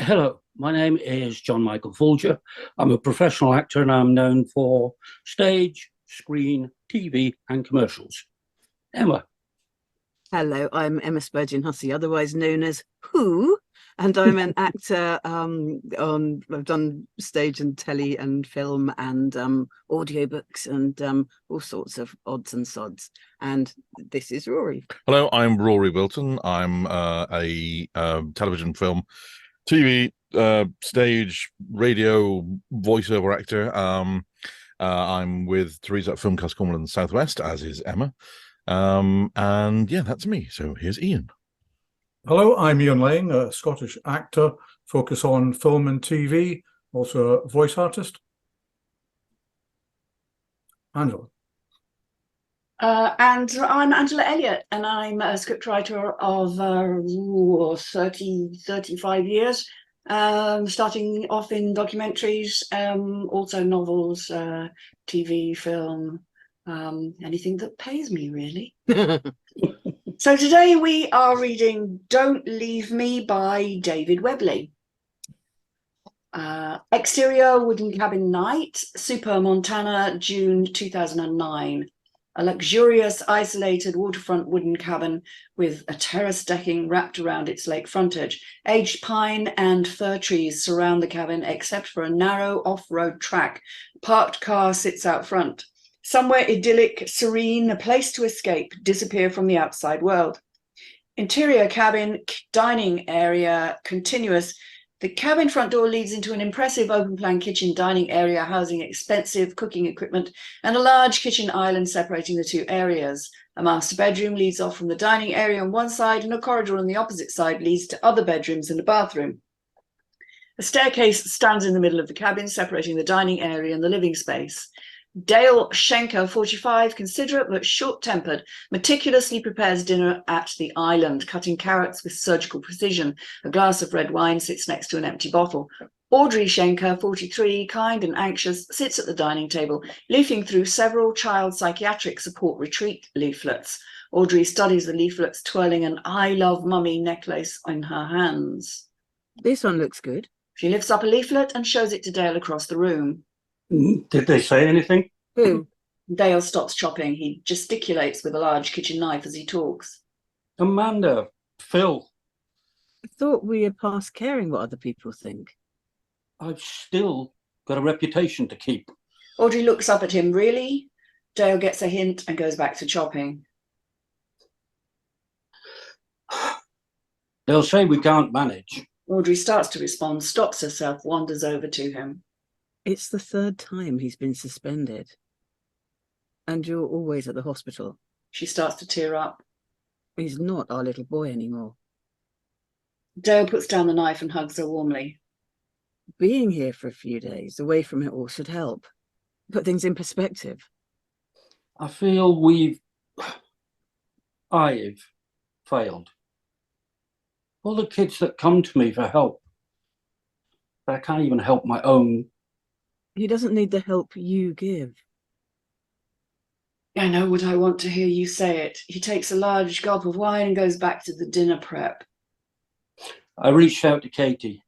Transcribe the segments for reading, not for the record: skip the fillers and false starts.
Hello, my name is John Michael Foulger. I'm a professional actor and I'm known for stage, screen, TV and commercials. Emma. Hello, I'm Emma Spurgin Hussey, otherwise known as Who, and I'm an actor. I've done stage and telly and film and audiobooks and all sorts of odds and sods. And this is Rory. Hello, I'm Rory Wilton. I'm a television, film, TV, stage, radio, voiceover actor. I'm with Teresa at Filmcast Cornwall Southwest, as is Emma. And yeah, that's me. So here's Ian. Hello, I'm Ian Laing, a Scottish actor, focus on film and TV, also a voice artist. Angela. And I'm Angela Elliott, and I'm a scriptwriter of 35 years, starting off in documentaries, also novels, TV, film, anything that pays me, really. So today we are reading Don't Leave Me by David Webbley. Exterior wooden cabin night, Super Montana, June 2009. A luxurious, isolated waterfront wooden cabin with a terrace decking wrapped around its lake frontage. Aged pine and fir trees surround the cabin except for a narrow off-road track. A parked car sits out front. Somewhere idyllic, serene, a place to escape, disappear from the outside world. Interior cabin, dining area, continuous. The cabin front door leads into an impressive open-plan kitchen dining area housing expensive cooking equipment and a large kitchen island separating the two areas. A master bedroom leads off from the dining area on one side and a corridor on the opposite side leads to other bedrooms and a bathroom. A staircase stands in the middle of the cabin, separating the dining area and the living space. Dale Schenker, 45, considerate but short-tempered, meticulously prepares dinner at the island, cutting carrots with surgical precision. A glass of red wine sits next to an empty bottle. Audrey Schenker, 43, kind and anxious, sits at the dining table, leafing through several child psychiatric support retreat leaflets. Audrey studies the leaflets, twirling an I Love Mummy necklace in her hands. This one looks good. She lifts up a leaflet and shows it to Dale across the room. Did they say anything? Who? Dale stops chopping. He gesticulates with a large kitchen knife as he talks. Amanda, Phil. I thought we had past caring what other people think. I've still got a reputation to keep. Audrey looks up at him. Really? Dale gets a hint and goes back to chopping. They'll say we can't manage. Audrey starts to respond, stops herself, wanders over to him. It's the third time he's been suspended. And you're always at the hospital. She starts to tear up. He's not our little boy anymore. Dale puts down the knife and hugs her warmly. Being here for a few days, away from it all, should help. Put things in perspective. I feel I've failed. All the kids that come to me for help, but I can't even help my own. He doesn't need the help you give. I know what I want to hear you say it. He takes a large gulp of wine and goes back to the dinner prep. I reached out to Katie.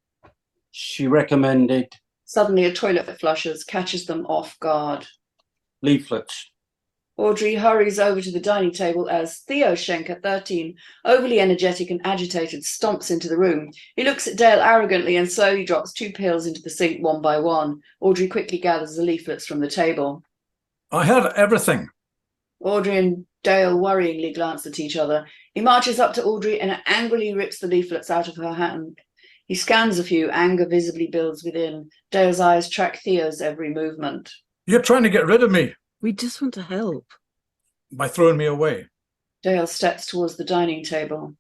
She recommended Suddenly a toilet flushes, catches them off guard. leaflets. Audrey hurries over to the dining table as Theo Schenker, 13, overly energetic and agitated, stomps into the room. He looks at Dale arrogantly and slowly drops 2 pills into the sink one by one. Audrey quickly gathers the leaflets from the table. I heard everything. Audrey and Dale worryingly glance at each other. He marches up to Audrey and angrily rips the leaflets out of her hand. He scans a few, anger visibly builds within. Dale's eyes track Theo's every movement. You're trying to get rid of me We just want to help. by throwing me away. Dale steps towards the dining table.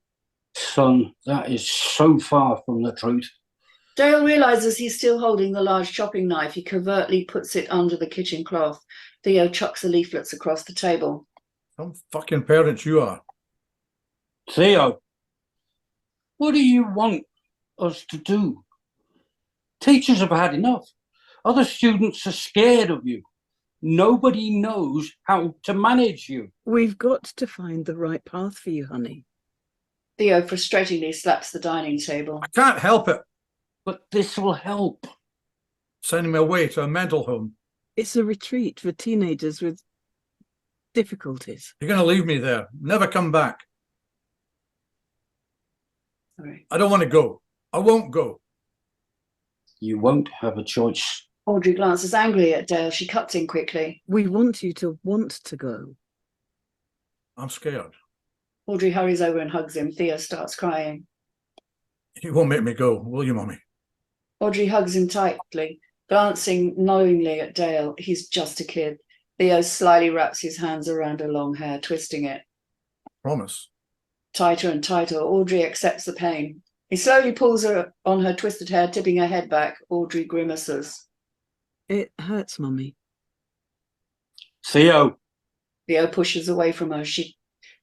Son, that is so far from the truth. Dale realizes he's still holding the large chopping knife. He covertly puts it under the kitchen cloth. Theo chucks the leaflets across the table. Some fucking parents you are. Theo, what do you want us to do? Teachers have had enough. Other students are scared of you. Nobody knows how to manage you. We've got to find the right path for you, honey. Theo frustratingly slaps the dining table. I can't help it. But this will help. Sending me away to a mental home. It's a retreat for teenagers with difficulties. You're going to leave me there. Never come back. Sorry. I don't want to go. I won't go. You won't have a choice. Audrey glances angrily at Dale. She cuts in quickly. We want you to want to go. I'm scared. Audrey hurries over and hugs him. Theo starts crying. You won't make me go, will you, Mummy? Audrey hugs him tightly, glancing knowingly at Dale. He's just a kid. Theo slyly wraps his hands around her long hair, twisting it. Promise. Tighter and tighter, Audrey accepts the pain. He slowly pulls her on her twisted hair, tipping her head back. Audrey grimaces. It hurts, Mummy. Theo, Theo pushes away from her.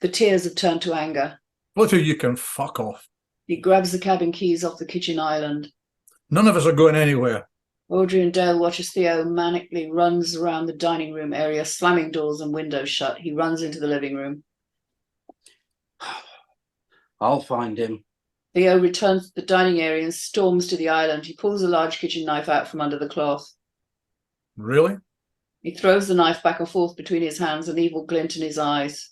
The tears have turned to anger. Both of you can fuck off. He grabs the cabin keys off the kitchen island. None of us are going anywhere. Audrey and Dale watch as Theo manically runs around the dining room area, slamming doors and windows shut. He runs into the living room. I'll find him. Theo returns to the dining area and storms to the island. He pulls a large kitchen knife out from under the cloth. Really? He throws the knife back and forth between his hands, an evil glint in his eyes.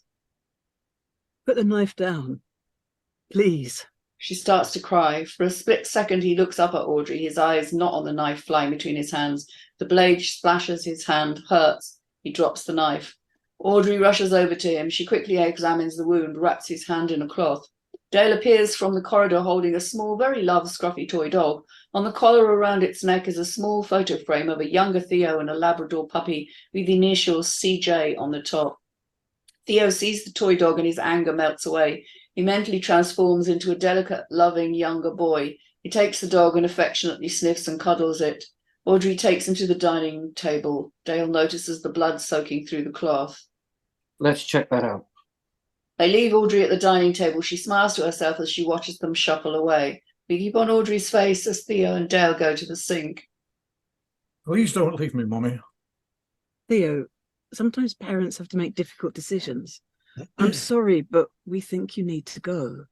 Put the knife down, please. She starts to cry. For a split second, he looks up at Audrey, his eyes not on the knife flying between his hands. The blade splashes his hand, hurts. He drops the knife. Audrey rushes over to him. She quickly examines the wound, wraps his hand in a cloth. Dale appears from the corridor holding a small, very loved, scruffy toy dog. On the collar around its neck is a small photo frame of a younger Theo and a Labrador puppy with the initials CJ on the top. Theo sees the toy dog and his anger melts away. He mentally transforms into a delicate, loving younger boy. He takes the dog and affectionately sniffs and cuddles it. Audrey takes him to the dining table. Dale notices the blood soaking through the cloth. Let's check that out. They leave Audrey at the dining table. She smiles to herself as she watches them shuffle away. We keep on Audrey's face as Theo and Dale go to the sink. Please don't leave me, Mummy. Theo, sometimes parents have to make difficult decisions. I'm sorry, but we think you need to go.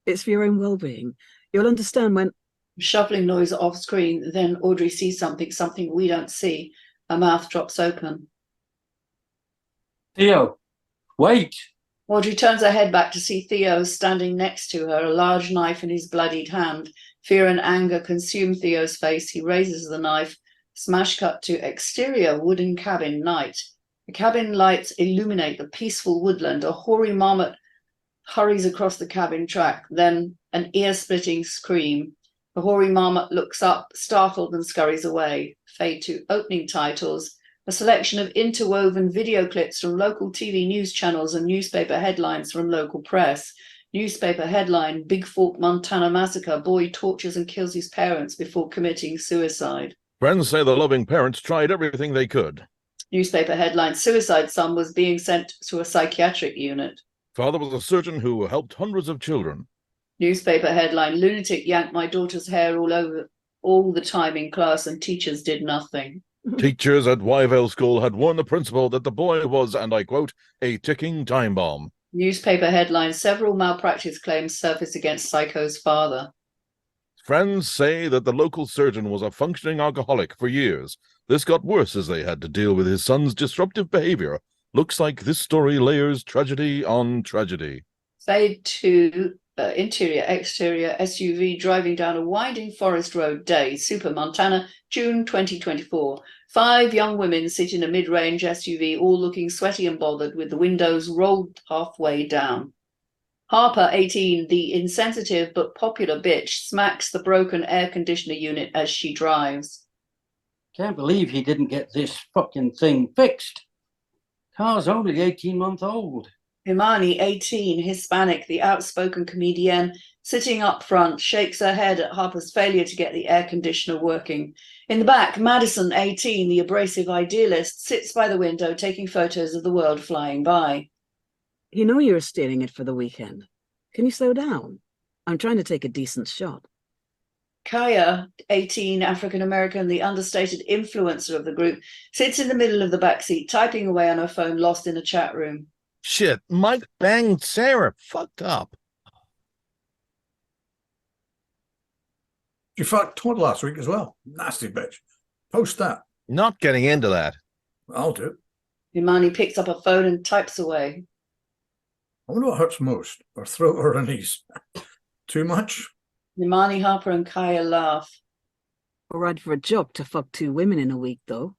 It's for your own well-being. You'll understand when... Shuffling noise off screen, then Audrey sees something we don't see. Her mouth drops open. Theo, wait. Audrey turns her head back to see Theo standing next to her, a large knife in his bloodied hand. Fear and anger consume Theo's face. He raises the knife. Smash cut to exterior wooden cabin night. The cabin lights illuminate the peaceful woodland. A hoary marmot hurries across the cabin track, then an ear-splitting scream. The hoary marmot looks up, startled, and scurries away. Fade to opening titles. A selection of interwoven video clips from local TV news channels and newspaper headlines from local press. Newspaper headline, Big Fork, Montana massacre. Boy tortures and kills his parents before committing suicide. Friends say the loving parents tried everything they could. Newspaper headline, suicide son was being sent to a psychiatric unit. Father was a surgeon who helped hundreds of children. Newspaper headline, lunatic yanked my daughter's hair all the time in class and teachers did nothing. Teachers at Wyvale School had warned the principal that the boy was, and I quote, a ticking time bomb. Newspaper headline, several malpractice claims surface against Psycho's father. Friends say that the local surgeon was a functioning alcoholic for years. This got worse as they had to deal with his son's disruptive behavior. Looks like this story layers tragedy on tragedy. Fade to interior, exterior SUV driving down a winding forest road day. Super Montana, June 2024. 5 young women sit in a mid-range SUV, all looking sweaty and bothered, with the windows rolled halfway down. Harper, 18, the insensitive but popular bitch, smacks the broken air conditioner unit as she drives. Can't believe he didn't get this fucking thing fixed. Car's only 18 months old. Imani, 18, Hispanic, the outspoken comedienne, sitting up front, shakes her head at Harper's failure to get the air conditioner working. In the back, Madison, 18, the abrasive idealist, sits by the window taking photos of the world flying by. You know you're stealing it for the weekend. Can you slow down? I'm trying to take a decent shot. Kaya, 18, African-American, the understated influencer of the group, sits in the middle of the backseat, typing away on her phone, lost in a chat room. Shit, Mike banged Sarah. Fucked up. She fucked Todd last week as well. Nasty bitch. Post that. Not getting into that. I'll do it. Imani picks up a phone and types away. I wonder what hurts most, her throat or her knees. Too much? Imani, Harper, and Kaya laugh. All right for a job to fuck 2 women in a week, though.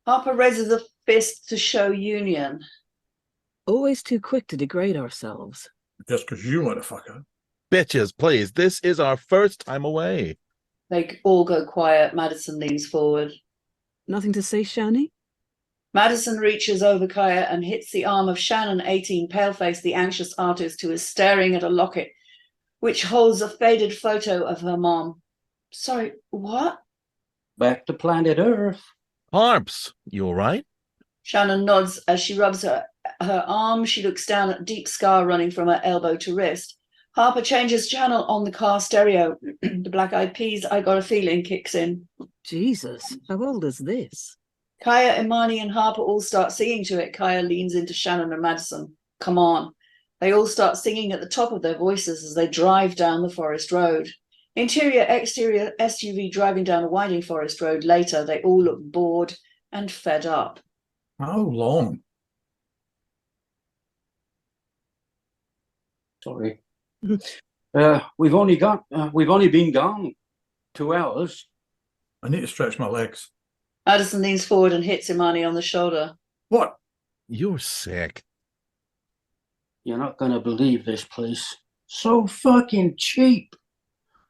Harper raises a fist to show union. Always too quick to degrade ourselves. Just because you want to fuck her. Bitches, please. This is our first time away. They all go quiet. Madison leans forward. Nothing to say, Shani? Madison reaches over Kaya and hits the arm of Shannon, 18, pale-faced, the anxious artist who is staring at a locket which holds a faded photo of her mom. Sorry, what? Back to planet Earth. Harps, you all right? Shannon nods as she rubs her arm. She looks down at a deep scar running from her elbow to wrist. Harper changes channel on the car stereo. The Black Eyed Peas, I Got a Feeling, kicks in. Jesus, how old is this? Kaya, Imani, and Harper all start singing to it. Kaya leans into Shannon and Madison. Come on. They all start singing at the top of their voices as they drive down the forest road. Interior, exterior SUV driving down a winding forest road. Later, they all look bored and fed up. How long? Sorry. We've only been gone 2 hours. I need to stretch my legs. Madison leans forward and hits Imani on the shoulder. What? You're sick. You're not going to believe this place. So fucking cheap.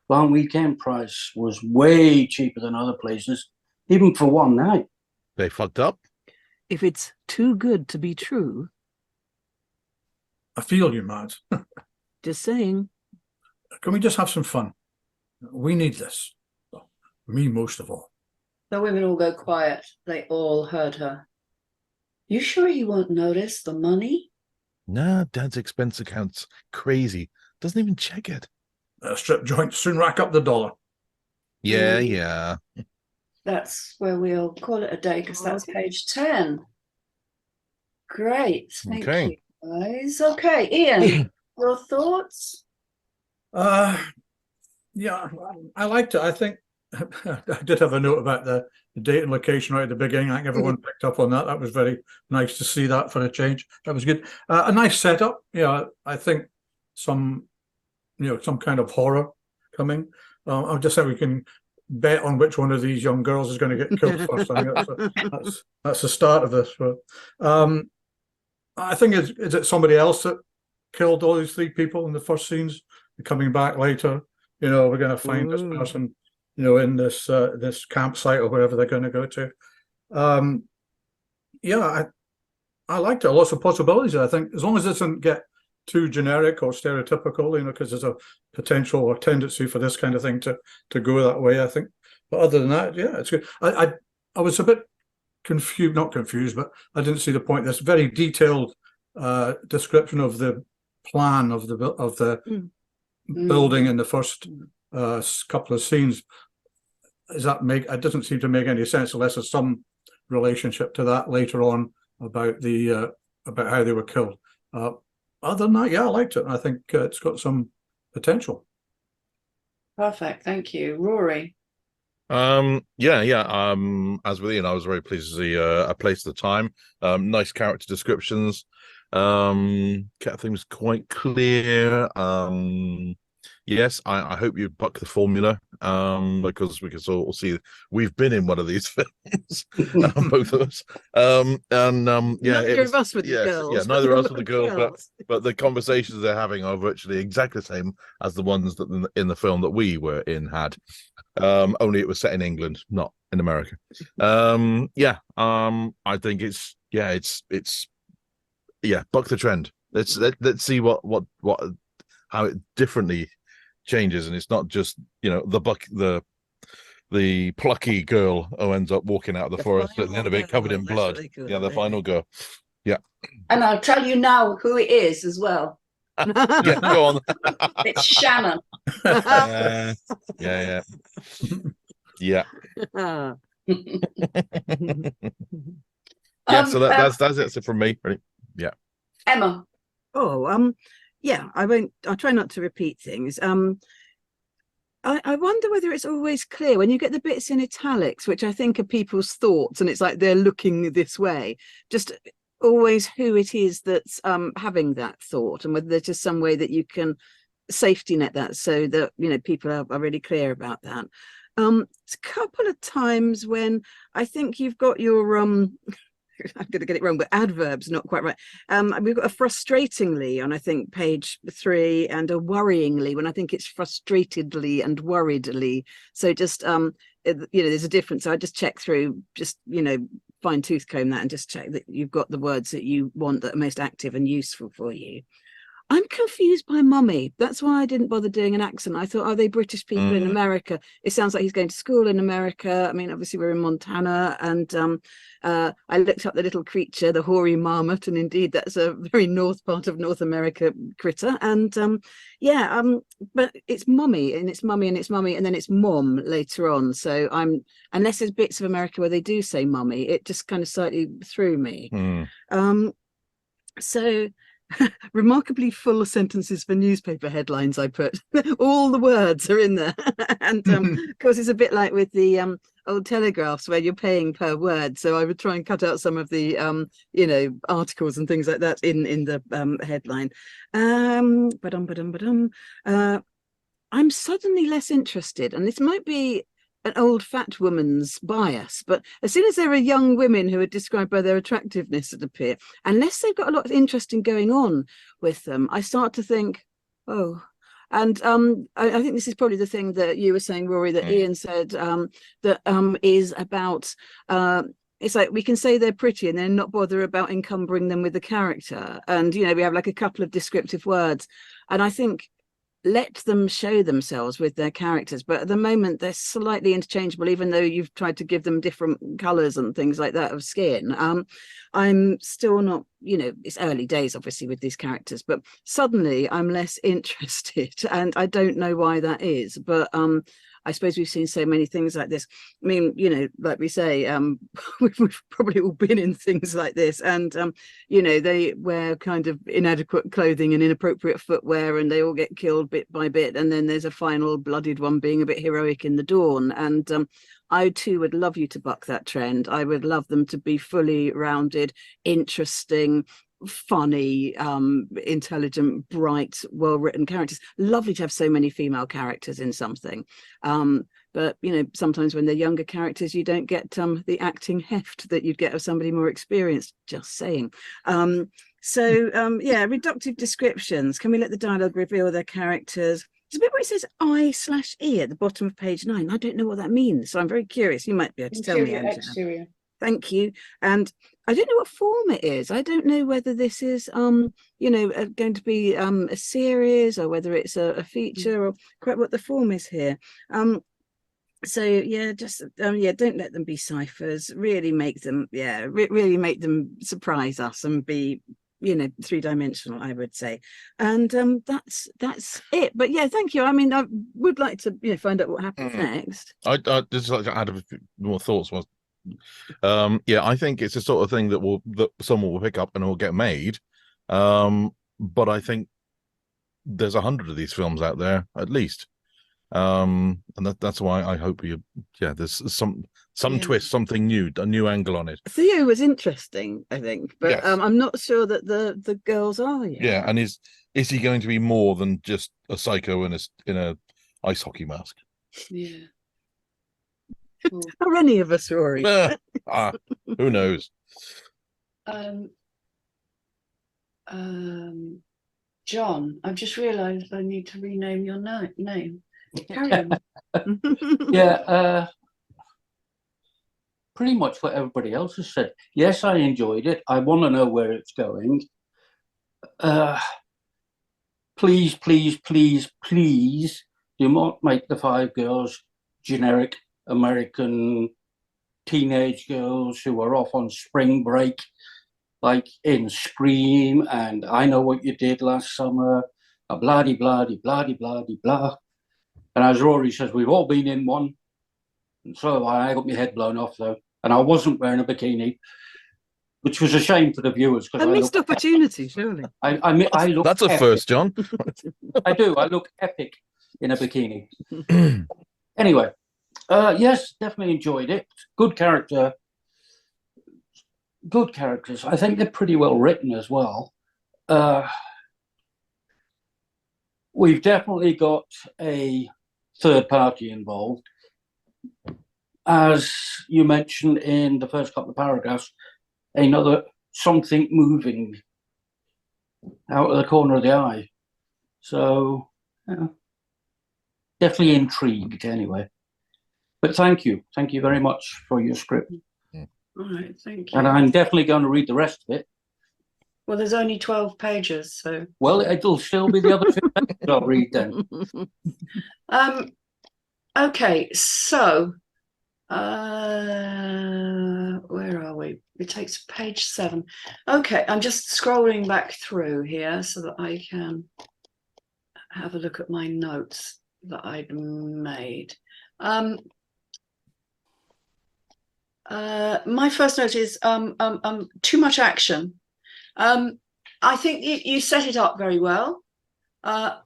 Long weekend price was way cheaper than other places, even for one night. They fucked up? If it's too good to be true, I feel you, Mads. just saying. Can we just have some fun? We need this. Well, me most of all. The women all go quiet. They all heard her. You sure you won't notice the money? Nah, Dad's expense account's crazy. Doesn't even check it. Strip joints soon rack up the dollar. Yeah, yeah. That's where we'll call it a day because that's page 10. Great. Thank Okay. you, guys. Okay, Ian, your thoughts? Yeah, I liked it. I think I did have a note about the date and location right at the beginning. I think everyone picked up on that. That was very nice to see that for a change. That was good. A nice setup. Yeah, I think some kind of horror coming. I'll just say we can bet on which one of these young girls is going to get killed first. I think that's the start of this. But I think is it somebody else that killed all these 3 people in the first scenes? They're coming back later. We're going to find this person, in this this campsite or wherever they're going to go to. Yeah, I liked it. Lots of possibilities. I think as long as it doesn't get too generic or stereotypical, because there's a potential or tendency for this kind of thing to go that way, I think. But other than that, yeah, it's good. I was a bit confused, not confused, but I didn't see the point. This very detailed description of the plan of the building in the first couple of scenes. It doesn't seem to make any sense unless there's some relationship to that later on about about how they were killed. Other than that, yeah, I liked it. I think it's got some potential. Perfect. Thank you. Rory? Yeah. As with Ian, I was very pleased to see A Place at a Time. Nice character descriptions. Kept things quite clear. Yes, I hope you buck the formula, because we can all see we've been in one of these films, both of us. Neither of us with the girls. Yeah, neither of us with the girls, but the conversations they're having are virtually exactly the same as the ones that in the film that we were in had. Only it was set in England, not in America. I think it's buck the trend. Let's see what how it differently changes, and it's not just the plucky girl who ends up walking out of the forest at the end of it covered in blood. Yeah, the final girl. Yeah. And I'll tell you now who it is as well. Yeah, go on. It's Shannon. Yeah. Yeah, so that's it from me. Ready? Yeah. Emma. Yeah, I'll try not to repeat things. I wonder whether it's always clear when you get the bits in italics, which I think are people's thoughts, and it's like they're looking this way, just always who it is that's having that thought, and whether there's just some way that you can safety net that so that, you know, people are really clear about that. It's a couple of times when I think you've got your I'm going to get it wrong, but adverbs not quite right. We've got a frustratingly on, I think, page 3, and a worryingly when I think it's frustratedly and worriedly. So just you know, there's a difference. So I just check through, just, you know, fine tooth comb that and just check that you've got the words that you want that are most active and useful for you. I'm confused by mummy. That's why I didn't bother doing an accent. I thought, are they British people in America? It sounds like he's going to school in America. I mean, obviously we're in Montana, and I looked up the little creature, the hoary marmot, and indeed that's a very north part of North America critter. And yeah, but it's mummy, and it's mummy, and it's mummy, and then it's mom later on. So unless there's bits of America where they do say mummy, it just kind of slightly threw me. So remarkably full sentences for newspaper headlines I put. All the words are in there. And of course it's a bit like with the old telegraphs where you're paying per word, so I would try and cut out some of the you know, articles and things like that in the headline. I'm suddenly less interested, and this might be an old fat woman's bias, but as soon as there are young women who are described by their attractiveness that appear, unless they've got a lot of interesting going on with them, I start to think, oh. And I think this is probably the thing that you were saying, Rory, that Ian said, that is about it's like we can say they're pretty and then not bother about encumbering them with the character. And, you know, we have like a couple of descriptive words, and I think let them show themselves with their characters, but at the moment they're slightly interchangeable, even though you've tried to give them different colors and things like that of skin. I'm still not, you know, it's early days obviously with these characters, but suddenly I'm less interested, and I don't know why that is, but I suppose we've seen so many things like this. I mean, you know, like we say, we've probably all been in things like this, and you know, they wear kind of inadequate clothing and inappropriate footwear, and they all get killed bit by bit, and then there's a final bloodied one being a bit heroic in the dawn. And I too would love you to buck that trend. I would love them to be fully rounded, interesting, funny, intelligent, bright, well-written characters. Lovely to have so many female characters in something. But, you know, sometimes when they're younger characters, you don't get the acting heft that you'd get of somebody more experienced, just saying. So, yeah, reductive descriptions. Can we let the dialogue reveal their characters? There's a bit where it says I/E at the bottom of page 9. I don't know what that means, so I'm very curious. You might be able to tell me, Angela. Exterior. Thank you. And I don't know what form it is. I don't know whether this is, you know, going to be a series, or whether it's a feature, or quite what the form is here. So yeah, just yeah, don't let them be ciphers. Really make them, yeah, really make them surprise us and be, you know, 3-dimensional, I would say. And that's it. But yeah, thank you. I mean, I would like to, you know, find out what happens next. I just like to add a few more thoughts. Yeah, I think it's the sort of thing that someone will pick up and it will get made. But I think there's 100 of these films out there at least. And that's why I hope there's some twist, something new, a new angle on it. Theo was interesting, I think, but yes. I'm not sure that the girls are yet. Yeah, and is he going to be more than just a psycho in a ice hockey mask? Yeah. Are any of us, Rory? Who knows? John, I've just realised I need to rename your name. Carry on. Yeah, pretty much what everybody else has said. Yes, I enjoyed it. I want to know where it's going. Please, please, please, please do not make the 5 girls generic American teenage girls who are off on spring break, like in Scream and I Know What You Did Last Summer, a bloody, bloody, bloody, bloody, blah. And as Rory says, we've all been in one. And so I got my head blown off, though. And I wasn't wearing a bikini, which was a shame for the viewers. A missed opportunity, surely. I look That's a epic. first, John. I do. I look epic in a bikini. Anyway, yes, definitely enjoyed it. Good character. Good characters. I think they're pretty well written as well. We've definitely got a third party involved. As you mentioned in the first couple of paragraphs, another something moving out of the corner of the eye. So, definitely intrigued anyway. But thank you. Thank you very much for your script. All right, thank you. And I'm definitely going to read the rest of it. Well, there's only 12 pages, so. Well, it'll still be the other 2 pages I'll read then. Okay, so where are we? It takes page 7. Okay, I'm just scrolling back through here so that I can have a look at my notes that I'd made. My first note is too much action. I think you set it up very well. I'm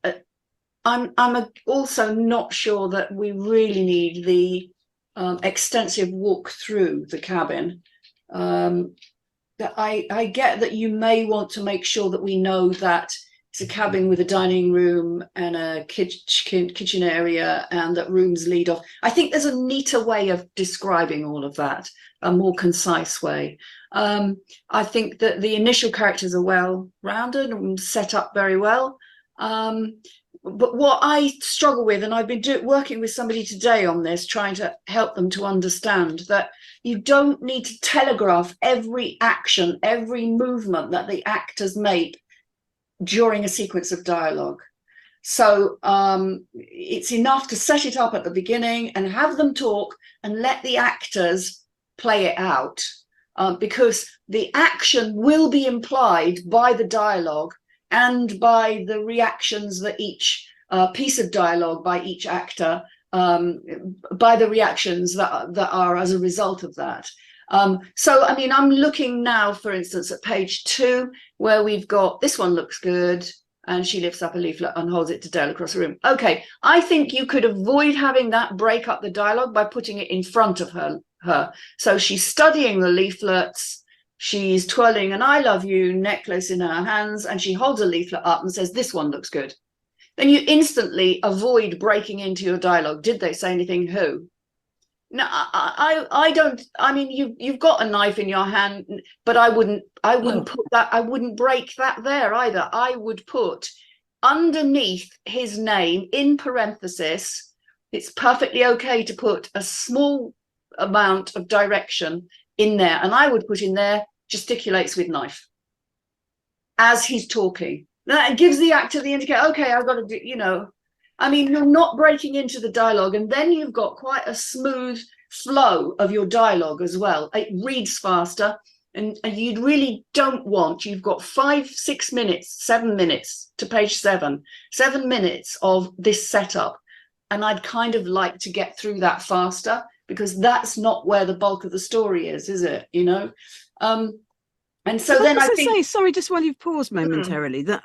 also not sure that we really need the extensive walk through the cabin. That I get that you may want to make sure that we know that it's a cabin with a dining room and a kitchen area, and that rooms lead off. I think there's a neater way of describing all of that, a more concise way. I think that the initial characters are well rounded and set up very well. But what I struggle with, and I've been working with somebody today on this, trying to help them to understand that you don't need to telegraph every action, every movement that the actors make during a sequence of dialogue. So it's enough to set it up at the beginning and have them talk and let the actors play it out, because the action will be implied by the dialogue and by the reactions that each piece of dialogue by each actor, by the reactions that are as a result of that. So, I mean, I'm looking now, for instance, at page 2, where we've got, this one looks good, and she lifts up a leaflet and holds it to Dale across the room. Okay, I think you could avoid having that break up the dialogue by putting it in front of her. So she's studying the leaflets, she's twirling an I love you necklace in her hands, and she holds a leaflet up and says, this one looks good. Then you instantly avoid breaking into your dialogue. Did they say anything? Who? No, I don't. I mean, you've got a knife in your hand, but I wouldn't put that. I wouldn't break that there either. I would put underneath his name in parenthesis. It's perfectly okay to put a small amount of direction in there, and I would put in there gesticulates with knife as he's talking. That gives the actor the indicator. Okay, I've got to do. You know. I mean, you're not breaking into the dialogue, and then you've got quite a smooth flow of your dialogue as well. It reads faster, and you really don't want, you've got 5, 6 minutes, 7 minutes to page 7 minutes of this setup. And I'd kind of like to get through that faster, because that's not where the bulk of the story is it? You know? And so then I think... sorry, just while you've paused momentarily, that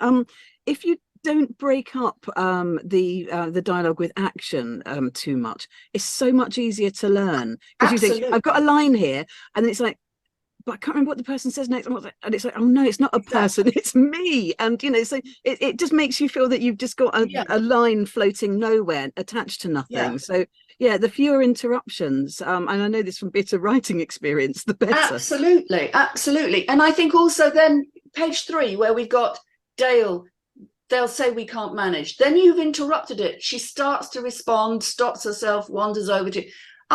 if you don't break up the dialogue with action too much, it's so much easier to learn, because you think, I've got a line here, and it's like, but I can't remember what the person says next, and it's like, oh no, it's not a person, it's me. And you know, so it just makes you feel that you've just got a line floating nowhere, attached to nothing. So yeah, the fewer interruptions, and I know this from bitter writing experience, the better. Absolutely. And I think also then page 3, where we've got Dale, they'll say we can't manage. Then you've interrupted it. She starts to respond, stops herself, wanders over to...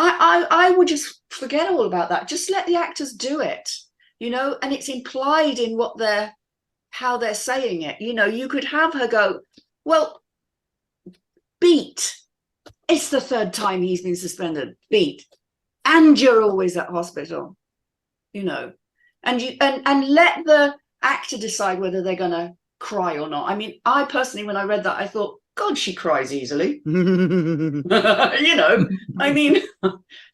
I would just forget all about that. Just let the actors do it, you know, and it's implied in how they're saying it. You know, you could have her go, well, beat. It's the 3rd time he's been suspended. Beat. And you're always at hospital, you know, and let the actor decide whether they're going to cry or not. I mean, I personally, when I read that, I thought, God, she cries easily. You know, I mean,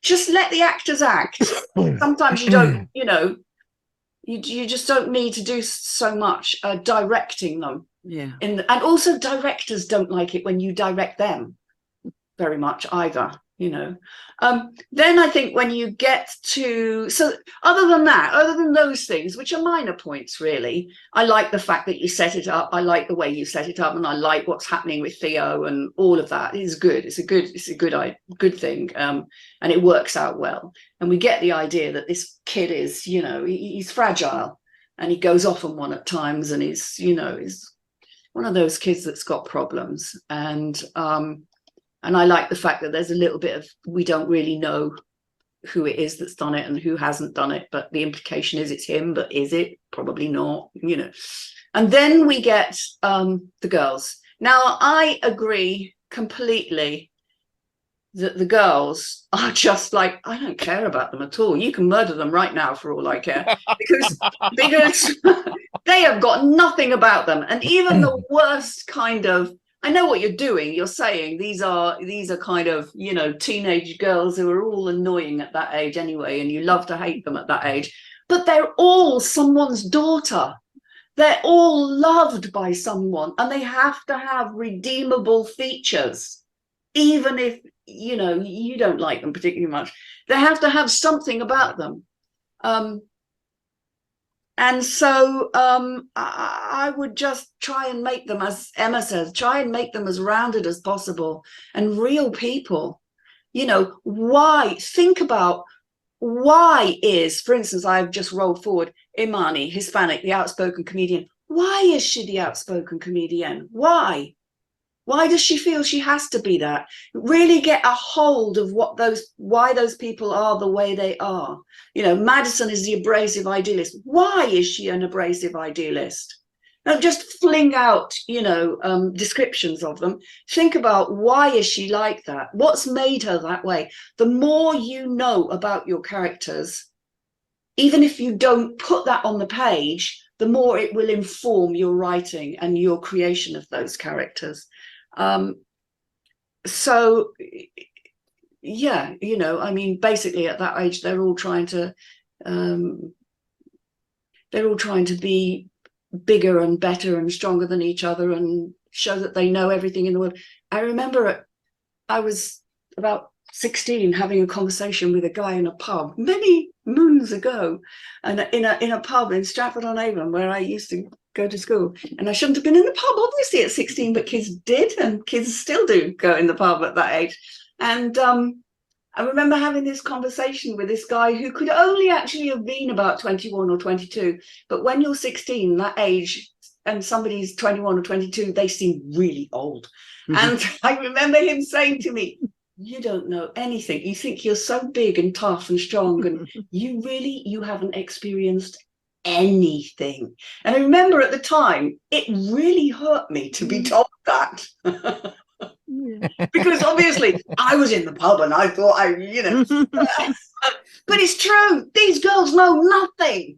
just let the actors act. Sometimes you don't, you know, you just don't need to do so much directing them. Yeah. And also directors don't like it when you direct them very much either, you know. Then I think when you get to, so other than those things, which are minor points really, I like the fact that you set it up. I like the way you set it up, and I like what's happening with Theo and all of that. It is good. It's a good thing, and it works out well. And we get the idea that this kid is, you know, he's fragile, and he goes off on one at times, and he's, you know, he's one of those kids that's got problems. And I like the fact that there's a little bit of, we don't really know who it is that's done it and who hasn't done it, but the implication is it's him, but is it? Probably not, you know. And then we get the girls. Now, I agree completely that the girls are just like, I don't care about them at all. You can murder them right now for all I care, because they have got nothing about them. And even the worst kind of, I know what you're doing. You're saying these are kind of, you know, teenage girls who are all annoying at that age anyway, and you love to hate them at that age. But they're all someone's daughter. They're all loved by someone, and they have to have redeemable features, even if, you know, you don't like them particularly much. They have to have something about them. And so I would just try and make them, as Emma says, try and make them as rounded as possible and real people. You know, why? Think about why is, for instance, I've just rolled forward Imani, Hispanic, the outspoken comedian. Why is she the outspoken comedian? Why? Why does she feel she has to be that? Really get a hold of why those people are the way they are. You know, Madison is the abrasive idealist. Why is she an abrasive idealist? Don't just fling out, you know, descriptions of them. Think about, why is she like that? What's made her that way? The more you know about your characters, even if you don't put that on the page, the more it will inform your writing and your creation of those characters. So yeah, you know, I mean, basically at that age they're all trying to be bigger and better and stronger than each other and show that they know everything in the world. I remember I was about 16 having a conversation with a guy in a pub many moons ago, and in a pub in Stratford-on-Avon where I used to go to school. And I shouldn't have been in the pub obviously at 16, but kids did, and kids still do go in the pub at that age. And I remember having this conversation with this guy who could only actually have been about 21 or 22, but when you're 16, that age, and somebody's 21 or 22, they seem really old. And I remember him saying to me, you don't know anything. You think you're so big and tough and strong, and you haven't experienced anything. And I remember at the time, it really hurt me to be told that. Because obviously I was in the pub and I thought you know, but it's true. These girls know nothing.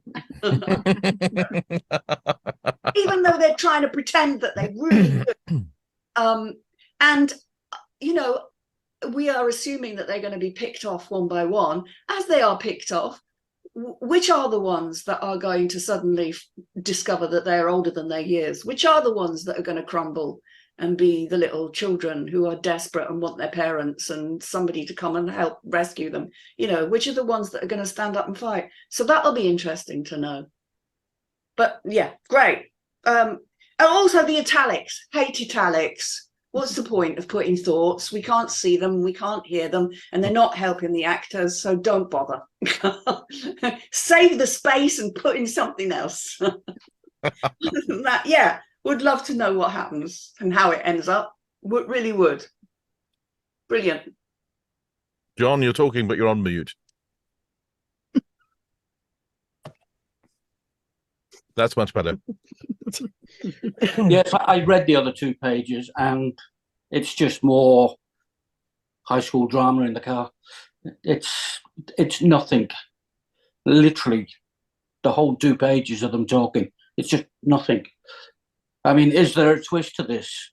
Even though they're trying to pretend that they really do. And, you know, we are assuming that they're going to be picked off one by one. As they are picked off, which are the ones that are going to suddenly discover that they're older than their years? Which are the ones that are going to crumble and be the little children who are desperate and want their parents and somebody to come and help rescue them? You know, which are the ones that are going to stand up and fight? So that'll be interesting to know. But yeah, great. And also the italics, hate italics. What's the point of putting thoughts? We can't see them, we can't hear them, and they're not helping the actors, so don't bother. Save the space and put in something else. Other than that, yeah, would love to know what happens and how it ends up. Really would. Brilliant. John, you're talking, but you're on mute. That's much better. Yes, I read the other 2 pages, and it's just more high school drama in the car. It's nothing. Literally, the whole 2 pages of them talking. It's just nothing. I mean, is there a twist to this?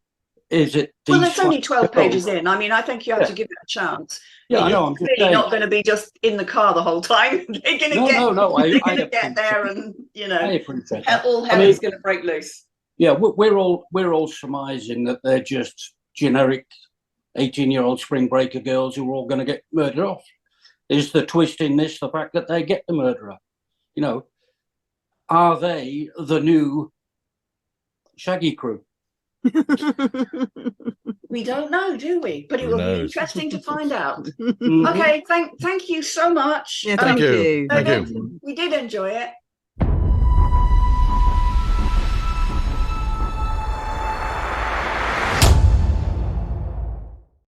Is it? Well, it's only 12 pages in. I mean, I think you have to give it a chance. Yeah, I know. I'm really not going to be just in the car the whole time. They're going to No. get there, and you know, I appreciate all hell is going to break loose. Yeah, we're all surmising that they're just generic 18-year-old spring breaker girls who are all going to get murdered off. Is the twist in this the fact that they get the murderer? You know, are they the new Shaggy crew? We don't know, do we? But it Who will be knows? interesting to find out. Mhm. Okay, thank you so much. Yeah, thank you. Thank we you. did- We did enjoy it.